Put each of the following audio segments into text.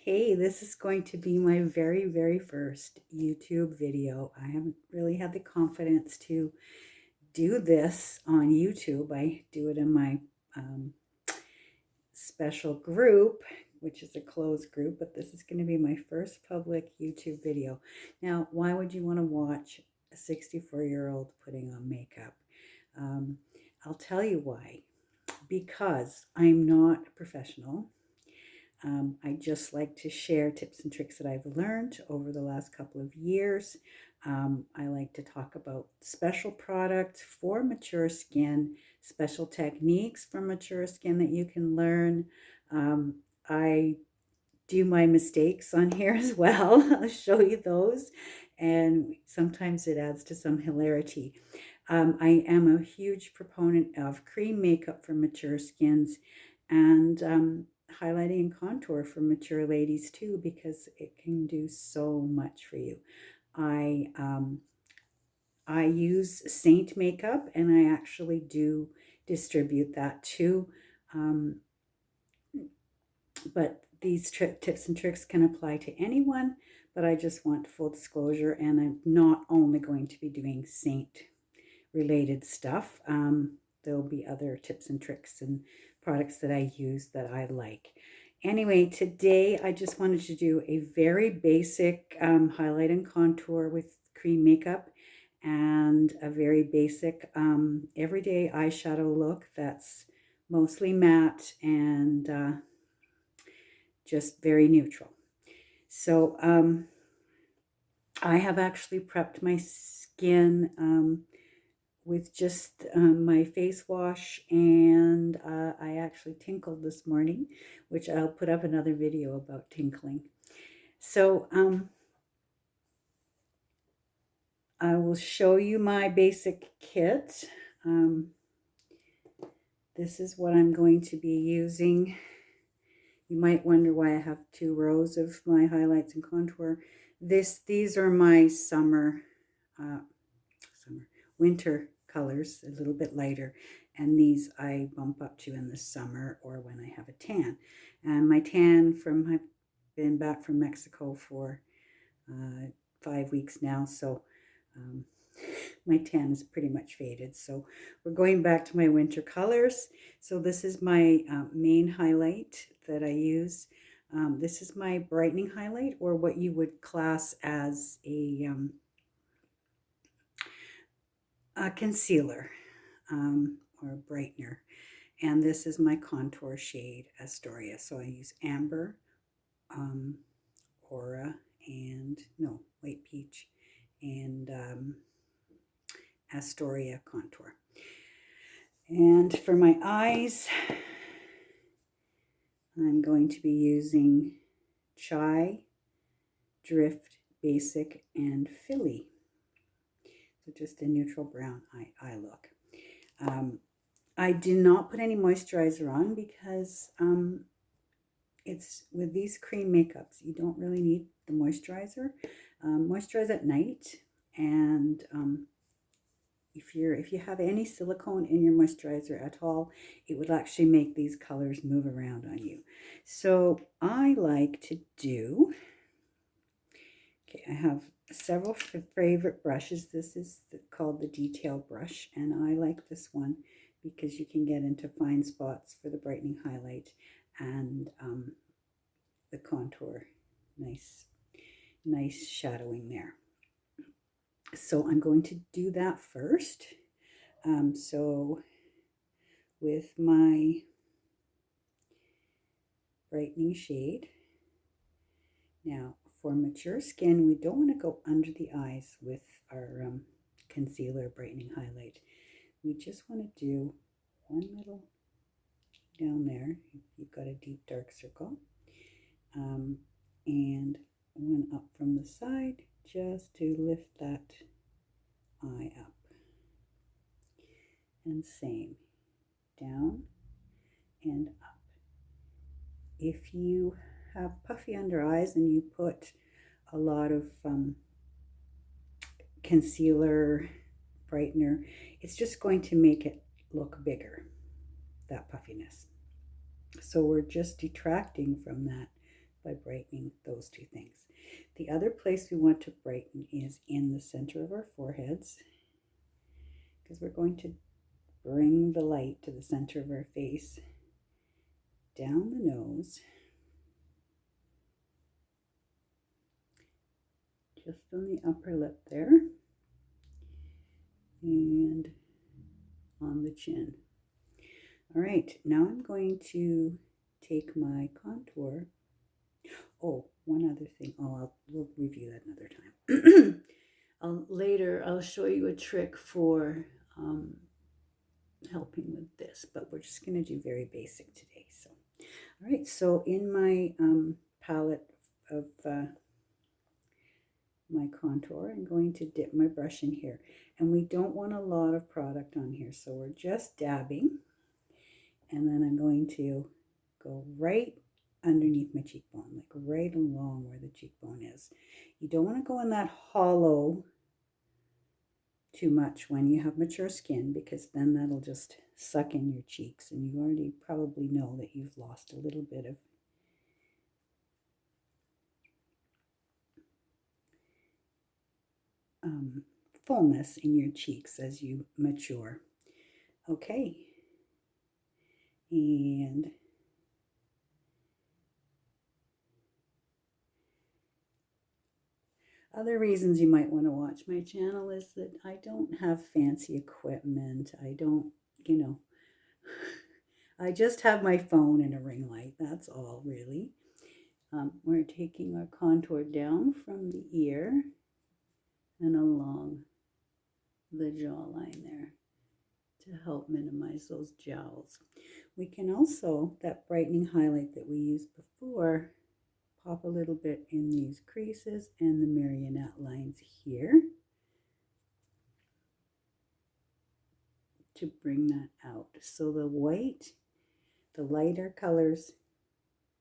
Hey, this is going to be my very first YouTube video. I haven't really had the confidence to do this on YouTube. I do it in my um, special group, which is a closed group, but this is going to be my first public YouTube video. Now, why would you want to watch a 64-year-old putting on makeup? Um, I'll tell you why. Because I'm not a professional. I just like to share tips and tricks that I've learned over the last couple of years. I like to talk about special products for mature skin, special techniques for mature skin that you can learn. I do my mistakes on here as well. I'll show you those, and sometimes it adds to some hilarity. I am a huge proponent of cream makeup for mature skins and highlighting and contour for mature ladies too, because it can do so much for you. I um, I use Saint makeup, and I actually do distribute that too. Um, but these tips and tricks can apply to anyone, but I just want full disclosure, and I'm not only going to be doing Saint related stuff. There'll be other tips and tricks and products that I use that I like. Anyway, today I just wanted to do a very basic highlight and contour with cream makeup and a very basic everyday eyeshadow look that's mostly matte and just very neutral. So I have actually prepped my skin with just my face wash, and I actually tinkled this morning, which I'll put up another video about tinkling. So I will show you my basic kit. This is what I'm going to be using. You might wonder why I have 2 rows of my highlights and contour. These are my winter colors, a little bit lighter, and these I bump up to in the summer or when I have a tan. And my tan I've been back from Mexico for 5 weeks now, so um, my tan is pretty much faded. So we're going back to my winter colors. So this is my main highlight that I use. This is my brightening highlight, or what you would class as a concealer or a brightener. And this is my contour shade, Astoria. So I use Amber, Aura, and White Peach, and Astoria contour. And for my eyes, I'm going to be using Chai, Drift, Basic, and Philly. So just a neutral brown eye look. I did not put any moisturizer on because it's with these cream makeups, you don't really need the moisturizer. Moisturize at night, and if you have any silicone in your moisturizer at all, it would actually make these colors move around on you. So I like to do, okay, I have several favorite brushes. This is called the detail brush, and I like this one because you can get into fine spots for the brightening highlight and the contour. Nice shadowing there. So I'm going to do that first. So with my brightening shade. Now, for mature skin, we don't want to go under the eyes with our concealer brightening highlight. We just want to do one little down there if you've got a deep dark circle, and one up from the side just to lift that eye up. And same, down and up. If you have puffy under eyes and you put a lot of concealer, brightener, it's just going to make it look bigger, that puffiness. So we're just detracting from that by brightening those two things. The other place we want to brighten is in the center of our foreheads, because we're going to bring the light to the center of our face, down the nose, just on the upper lip there, and on the chin. All right, now I'm going to take my contour. Oh, one other thing. Oh, we'll review that another time. Later, I'll show you a trick for helping with this, but we're just going to do very basic today. So, all right, so in my palette of my contour, I'm going to dip my brush in here, and we don't want a lot of product on here, so we're just dabbing, and then I'm going to go right underneath my cheekbone, like right along where the cheekbone is. You don't want to go in that hollow too much when you have mature skin, because then that'll just suck in your cheeks, and you already probably know that you've lost a little bit of fullness in your cheeks as you mature. Okay, and other reasons you might want to watch my channel is that I don't have fancy equipment. I don't, I just have my phone and a ring light. That's all, really. We're taking our contour down from the ear and along the jawline there to help minimize those jowls. We can also, that brightening highlight that we used before, pop a little bit in these creases and the marionette lines here to bring that out. So the white, the lighter colors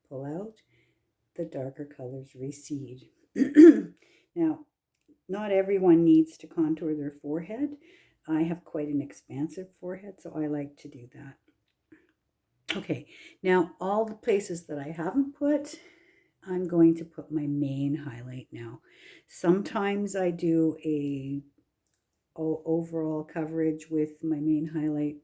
pull out, the darker colors recede. Now, not everyone needs to contour their forehead. I have quite an expansive forehead, so I like to do that. Okay, now all the places that I haven't put, I'm going to put my main highlight now. Sometimes I do a overall coverage with my main highlight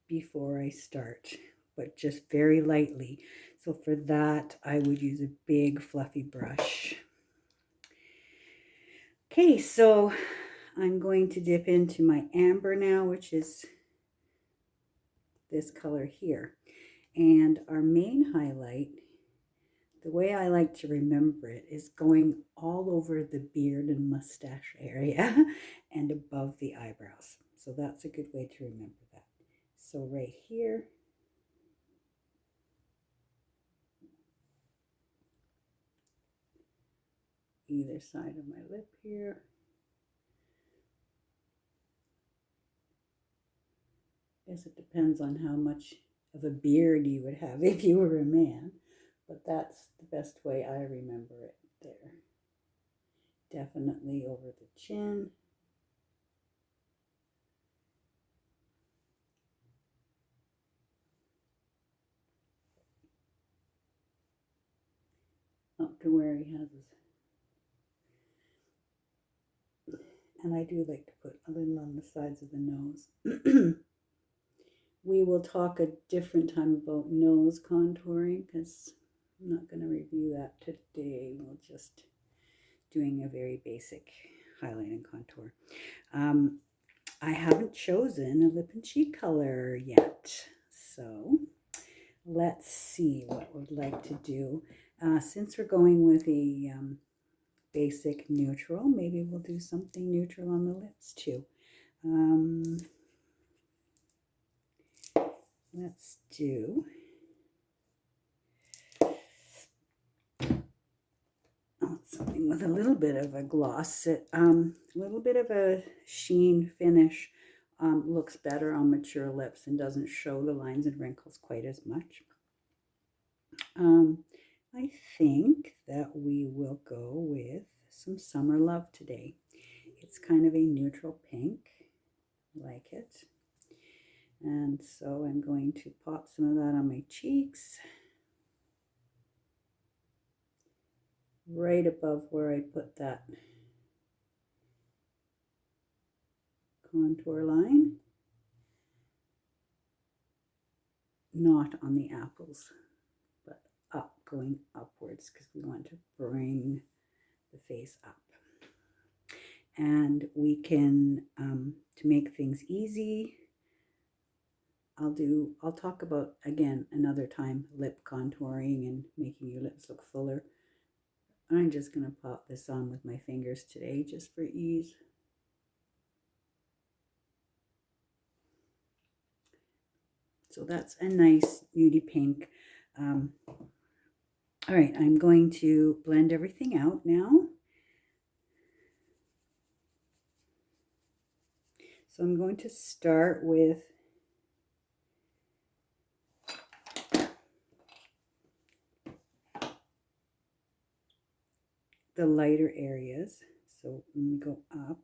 before I start, but just very lightly. So for that, I would use a big fluffy brush. Okay, so I'm going to dip into my amber now, which is this color here. And our main highlight, the way I like to remember it, is going all over the beard and mustache area and above the eyebrows. So that's a good way to remember that. So right here, either side of my lip here. I guess it depends on how much of a beard you would have if you were a man, but that's the best way I remember it there. Definitely over the chin. Up to where he has his. And I do like to put a little on the sides of the nose. We will talk a different time about nose contouring, because I'm not going to review that today. We'll just doing a very basic highlight and contour. I haven't chosen a lip and cheek color yet, so let's see what we'd like to do. Since we're going with a basic neutral, maybe we'll do something neutral on the lips too. Let's do something with a little bit of a gloss. A little bit of a sheen finish looks better on mature lips and doesn't show the lines and wrinkles quite as much. I think that we will go with some Summer Love today. It's kind of a neutral pink, like it. And so I'm going to pop some of that on my cheeks. right above where I put that contour line, not on the apples, but up, going upwards, because we want to bring the face up. And we can, to make things easy, I'll talk about, again, another time, lip contouring and making your lips look fuller. I'm just going to pop this on with my fingers today, just for ease. So that's a nice nudie pink. All right, I'm going to blend everything out now. So I'm going to start with the lighter areas. So let me go up.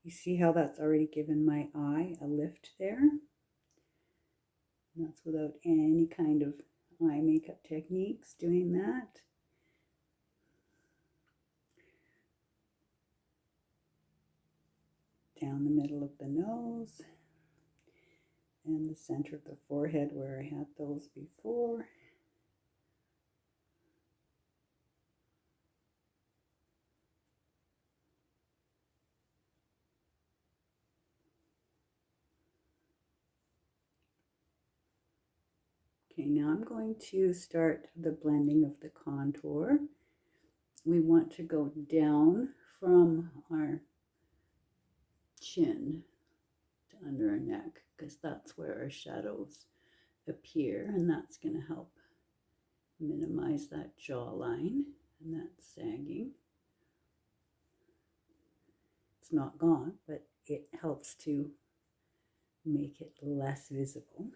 You see how that's already given my eye a lift there? And that's without any kind of eye makeup techniques doing that. Down the middle of the nose and the center of the forehead where I had those before. Okay, now I'm going to start the blending of the contour. We want to go down from our chin to under our neck, because that's where our shadows appear, and that's going to help minimize that jawline and that sagging. It's not gone, but it helps to make it less visible.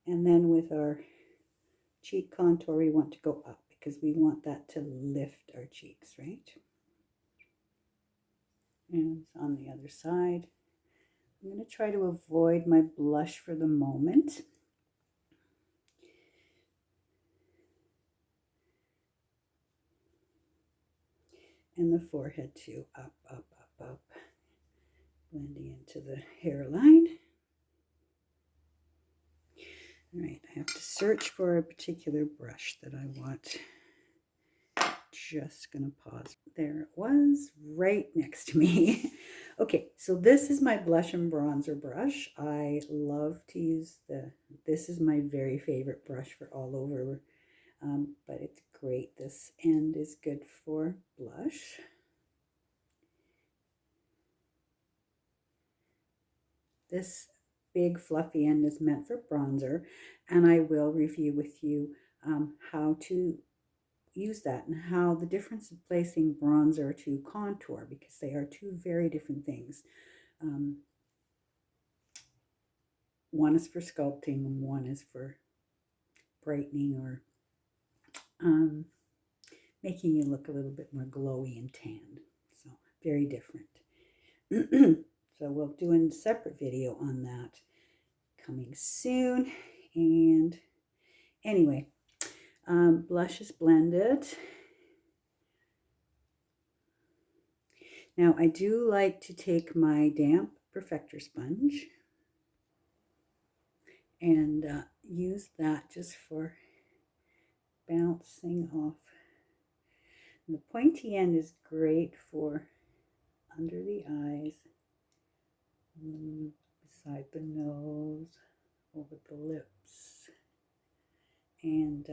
And then with our cheek contour, we want to go up because we want that to lift our cheeks, right? And on the other side, I'm going to try to avoid my blush for the moment. And the forehead too, up, up, up, up, blending into the hairline. All right, I have to search for a particular brush that I want. Just gonna pause. There it was, right next to me. Okay, so this is my blush and bronzer brush. I love to use this is my very favorite brush for all over, but it's great. This end is good for blush. This big fluffy end is meant for bronzer, and I will review with you how to use that and how the difference of placing bronzer to contour, because they are two very different things. One is for sculpting and one is for brightening or making you look a little bit more glowy and tan. So very different. So we'll do a separate video on that coming soon. And anyway, blush is blended. Now I do like to take my damp perfector sponge and use that just for bouncing off. And the pointy end is great for under the eyes, beside the nose, over the lips, and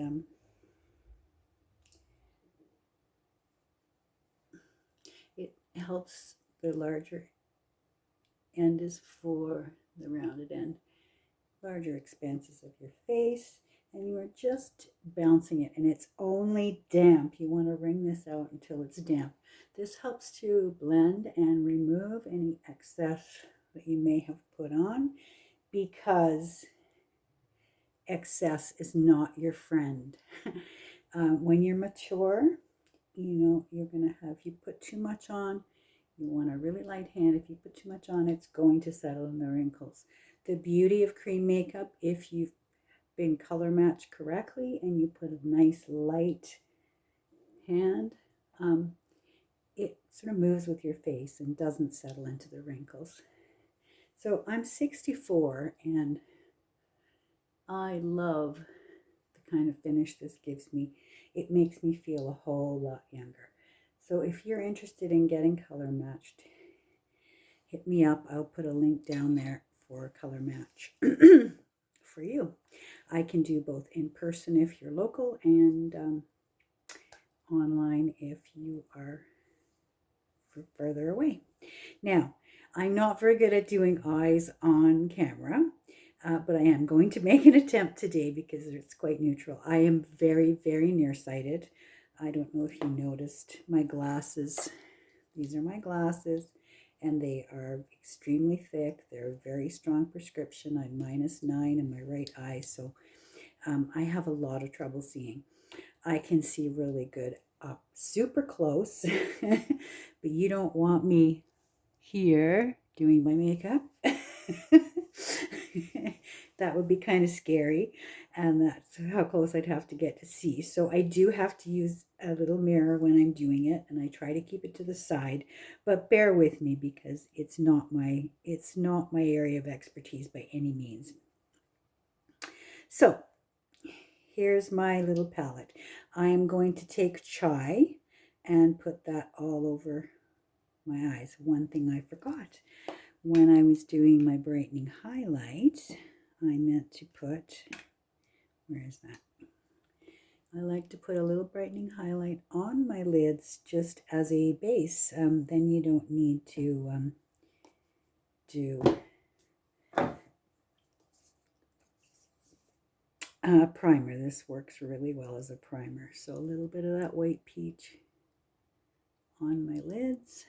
it helps. The larger end is for the rounded end, larger expanses of your face, and you are just bouncing it, and it's only damp. You want to wring this out until it's damp. This helps to blend and remove any excess that you may have put on, because excess is not your friend. When you're mature, you know, you're going to have, you put too much on, you want a really light hand. If you put too much on, it's going to settle in the wrinkles. The beauty of cream makeup, if you've been color matched correctly and you put a nice light hand, it sort of moves with your face and doesn't settle into the wrinkles. So I'm 64 and I love the kind of finish this gives me. It makes me feel a whole lot younger. So if you're interested in getting color matched, hit me up. I'll put a link down there for a color match for you. I can do both in person if you're local and online if you are further away. Now, I'm not very good at doing eyes on camera, but I am going to make an attempt today because it's quite neutral. I am very, very nearsighted. I don't know if you noticed my glasses. These are my glasses, and they are extremely thick. They're a very strong prescription. I'm -9 in my right eye, so I have a lot of trouble seeing. I can see really good up super close, but you don't want me here doing my makeup. That would be kind of scary, and that's how close I'd have to get to see. So I do have to use a little mirror when I'm doing it, and I try to keep it to the side, but bear with me because it's not my area of expertise by any means. So here's my little palette. I am going to take chai and put that all over my eyes. One thing I forgot. When I was doing my brightening highlight, I meant to put, where is that? I like to put a little brightening highlight on my lids just as a base. Then you don't need to do primer. This works really well as a primer. So a little bit of that white peach on my lids.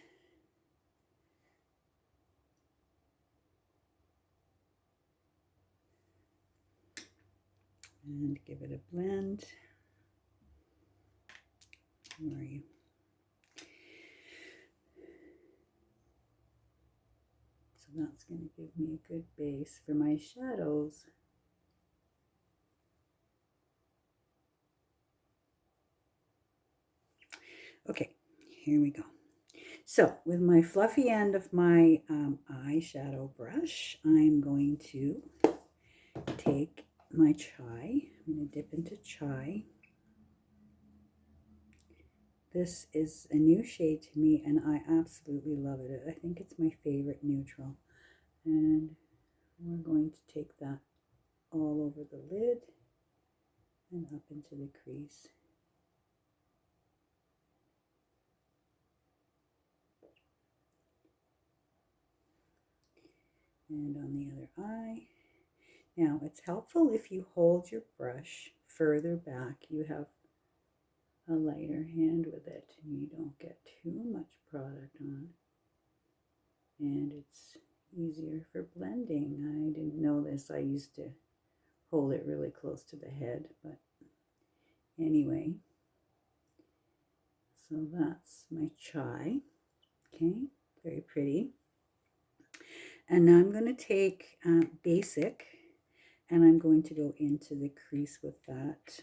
And give it a blend. Where are you? So that's going to give me a good base for my shadows. Okay, here we go. So with my fluffy end of my eyeshadow brush, I'm going to take my chai. I'm going to dip into chai. This is a new shade to me and I absolutely love it. I think it's my favorite neutral. And we're going to take that all over the lid and up into the crease. And on the other eye. Now, it's helpful if you hold your brush further back. You have a lighter hand with it and you don't get too much product on. And it's easier for blending. I didn't know this. I used to hold it really close to the head, but anyway. So that's my chai. Okay, very pretty. And now I'm going to take basic and I'm going to go into the crease with that.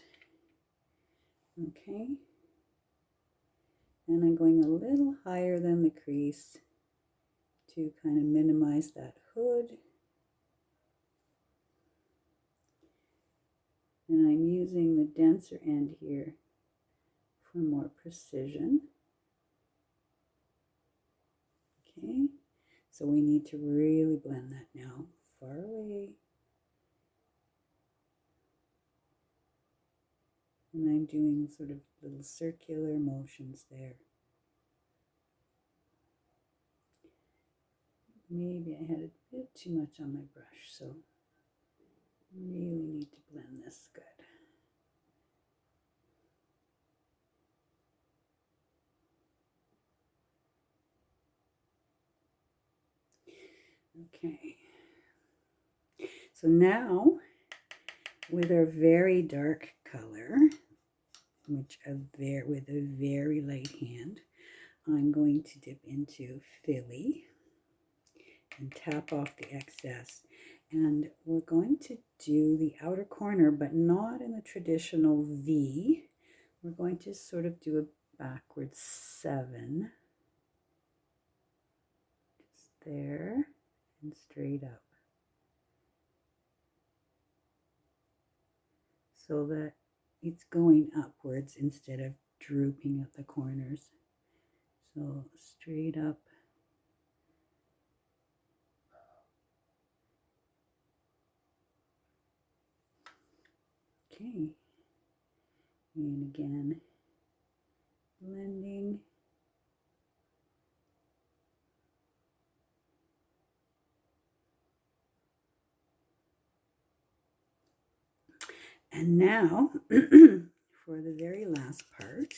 Okay. And I'm going a little higher than the crease to kind of minimize that hood. And I'm using the denser end here for more precision. Okay. So we need to really blend that now. Far away. And I'm doing sort of little circular motions there. Maybe I had a bit too much on my brush, so really need to blend this good. Okay. So now, with our very dark color, with a very light hand, I'm going to dip into Philly and tap off the excess. And we're going to do the outer corner, but not in the traditional V. We're going to sort of do a backwards 7. Just there and straight up. So that it's going upwards instead of drooping at the corners. So straight up. Okay. And again, blending. And now, for the very last part,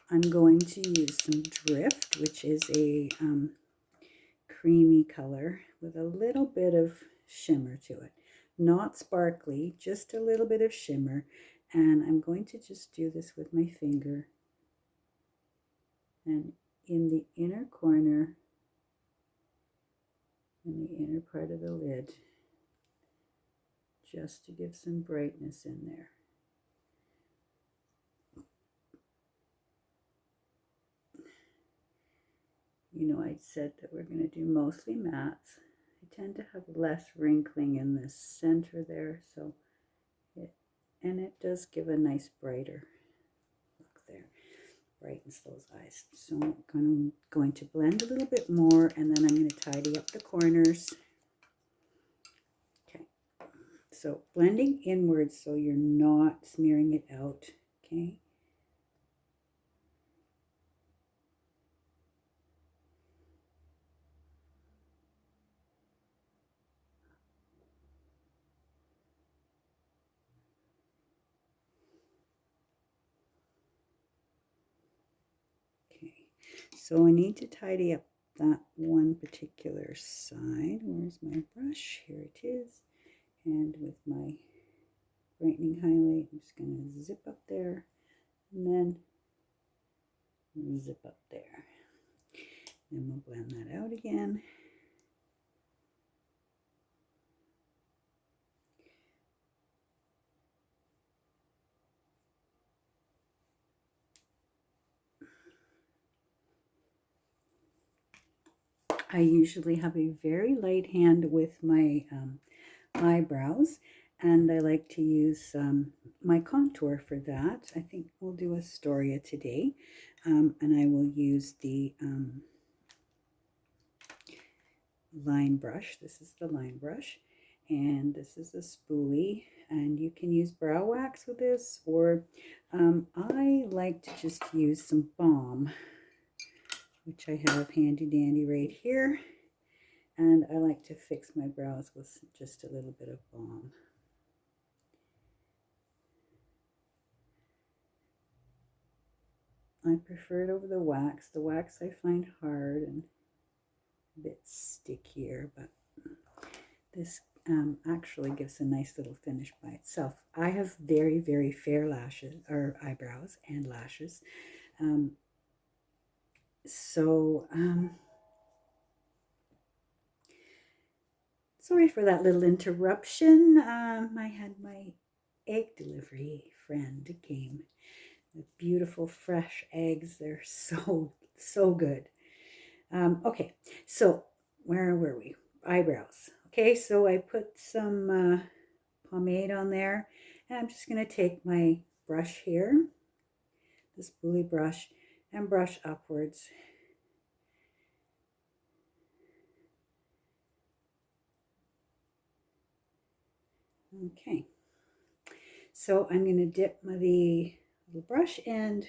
I'm going to use some Drift, which is a creamy color with a little bit of shimmer to it. Not sparkly, just a little bit of shimmer. And I'm going to just do this with my finger. And in the inner corner, in the inner part of the lid, just to give some brightness in there. You know, I said that we're going to do mostly mattes. I tend to have less wrinkling in the center there, so it does give a nice brighter look there. Brightens those eyes. So I'm going to blend a little bit more, and then I'm going to tidy up the corners. Okay, so blending inwards so you're not smearing it out. Okay. Okay, so I need to tidy up that one particular side. Where's my brush? Here it is. And with my brightening highlight, I'm just going to zip up there and then zip up there. Then we'll blend that out again. I usually have a very light hand with my eyebrows, and I like to use my contour for that. I think we'll do Astoria today, and I will use the line brush. This is the line brush, and this is a spoolie, and you can use brow wax with this, or I like to just use some balm, which I have handy dandy right here. And I like to fix my brows with just a little bit of balm. I prefer it over the wax. The wax I find hard and a bit stickier, but this actually gives a nice little finish by itself. I have very, very fair lashes, or eyebrows and lashes. Sorry for that little interruption. I had my egg delivery friend came with beautiful fresh eggs. They're so good. Okay, so where were we? Eyebrows. Okay, so I put some pomade on there, and I'm just going to take my brush here, this spoolie brush, and brush upwards. Okay, so I'm going to dip the little brush end.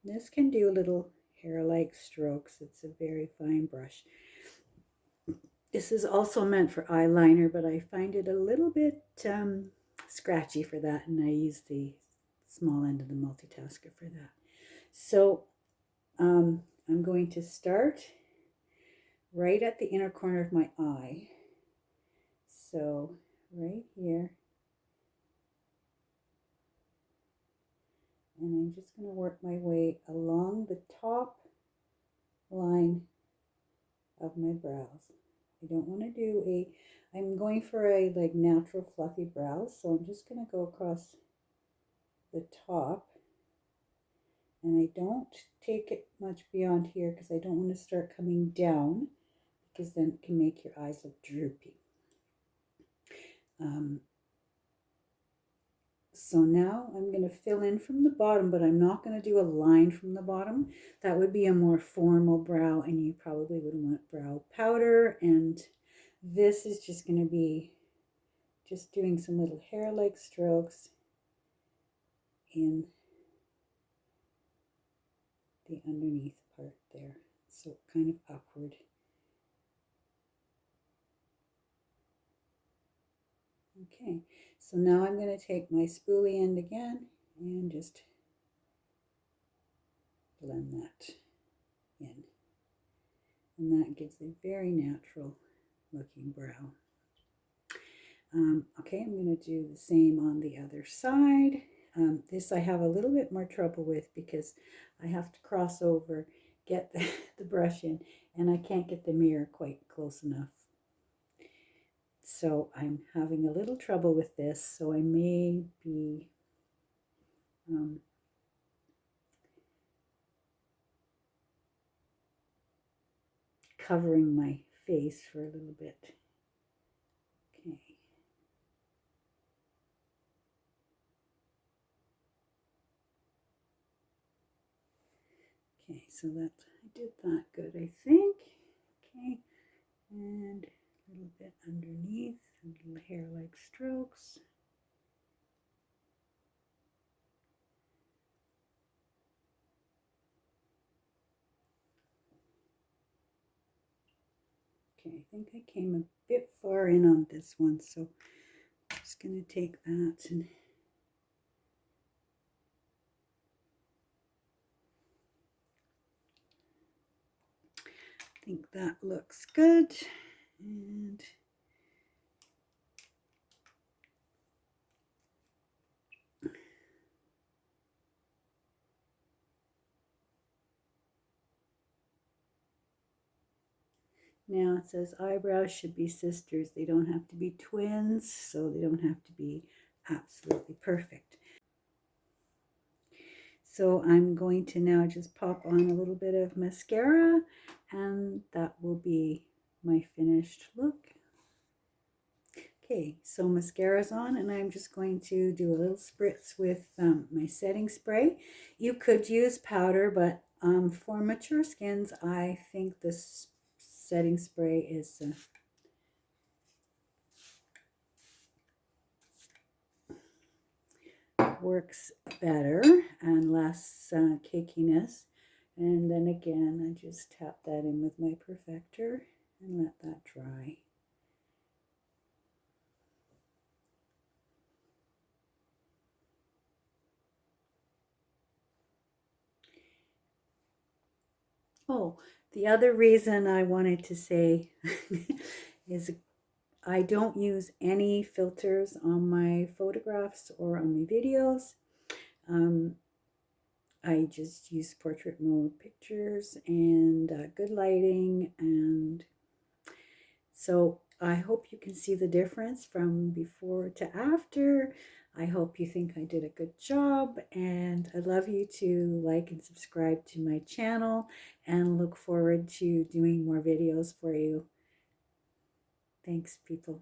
This can do little hair-like strokes. It's a very fine brush. This is also meant for eyeliner, but I find it a little bit scratchy for that, and I use the small end of the multitasker for that. So I'm going to start right at the inner corner of my eye. So right here. And I'm just going to work my way along the top line of my brows. I don't want to do I'm going for a like natural fluffy brow, so I'm just going to go across the top, and I don't take it much beyond here because I don't want to start coming down, because then it can make your eyes look droopy. So now I'm going to fill in from the bottom, but I'm not going to do a line from the bottom. That would be a more formal brow, and you probably would want brow powder. And this is just going to be just doing some little hair-like strokes in the underneath part there. So kind of upward. Okay, so now I'm going to take my spoolie end again and just blend that in. And that gives a very natural looking brow. Okay, I'm going to do the same on the other side. This I have a little bit more trouble with because I have to cross over, get the brush in, and I can't get the mirror quite close enough. So I'm having a little trouble with this, so I may be covering my face for a little bit. Okay. Okay, so that I did that good, I think. Okay, and a little bit underneath, little hair-like strokes. Okay, I think I came a bit far in on this one, so I'm just going to take that and I think that looks good. And now it says eyebrows should be sisters. They don't have to be twins, so they don't have to be absolutely perfect. So I'm going to now just pop on a little bit of mascara, and that will be my finished look. Okay, so mascara's on, and I'm just going to do a little spritz with my setting spray. You could use powder, but for mature skins, I think this setting spray is works better and less cakiness. And then again, I just tap that in with my perfector and let that dry. Oh, the other reason I wanted to say is I don't use any filters on my photographs or on my videos. I just use portrait mode pictures and good lighting, and so I hope you can see the difference from before to after. I hope you think I did a good job, and I'd love you to like and subscribe to my channel, and look forward to doing more videos for you. Thanks, people.